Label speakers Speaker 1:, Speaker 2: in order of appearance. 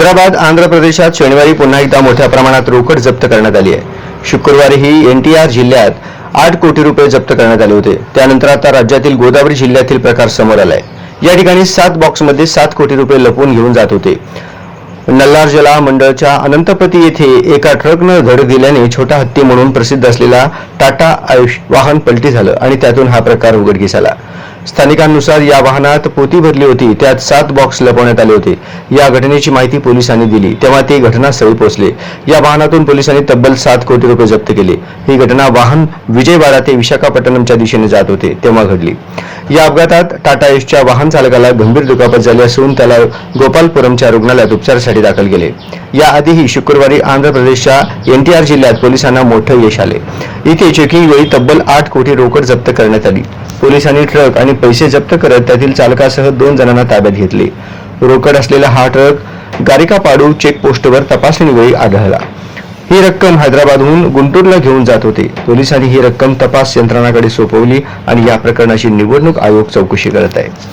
Speaker 1: हैदराबाद आंध्र प्रदेशात शनिवारी पुन्हा एकदा मोठ्या प्रमाणात रोकड जप्त करण्यात आली आहे. शुक्रवारीही एनटीआर जिल्ह्यात 8 कोटी रुपये जप्त करण्यात आले होते. त्यानंतर आता राज्यातील गोदावरी जिल्ह्यातील प्रकार समोर आलाय. या ठिकाणी 7 बॉक्समध्ये 7 कोटी रुपये लपवून घेऊन जात होते. नल्लार जला मंडळच्या अनंतपती येथे एका ट्रकनं धडक दिल्याने छोटा हत्ती म्हणून प्रसिद्ध असलेला टाटा आयुष वाहन पलटी झालं आणि त्यातून हा प्रकार उघडकीस आला. स्थानिकांनुसार या वाहनात पोती भरली होती, त्यात 7 बॉक्स लपवण्यात आले होते. या घटनेची माहिती पोलिसांनी दिली तेव्हा ते घटनास्थळी पोहोचले. या वाहनातून पोलिसांनी तब्बल 7 कोटी रुपये जप्त केले. ही घटना वाहन विजयवाडा ते विशाखापट्टणमच्या दिशेने जात होते तेव्हा घडली. या अपघातात टाटा एसच्या वाहन चालकाला गंभीर दुखापत झाली असून त्याला गोपालपुरमच्या रुग्णालयात उपचारासाठी दाखल केले. याआधीही शुक्रवारी आंध्र प्रदेशच्या एनटीआर जिल्ह्यात पोलिसांना मोठं यश आले. इथे चेकिंग वेळी तब्बल 8 कोटी रोकड जप्त करण्यात आली. पोलिसांनी ट्रक आणि पैसे जप्त करत त्यातील चालकासह 2 जणांना ताब्यात घेतले. रोकड असलेला हा ट्रक गारिकापाडू चेकपोस्टवर तपासणीवेळी आढळला. ही रक्कम हैदराबादहून गुंटूरला घेऊन जात होते. पोलिसांनी ही रक्कम तपास यंत्रणांकडे सोपवली आणि या प्रकरणाची निवडणूक आयोग चौकशी करत आहे.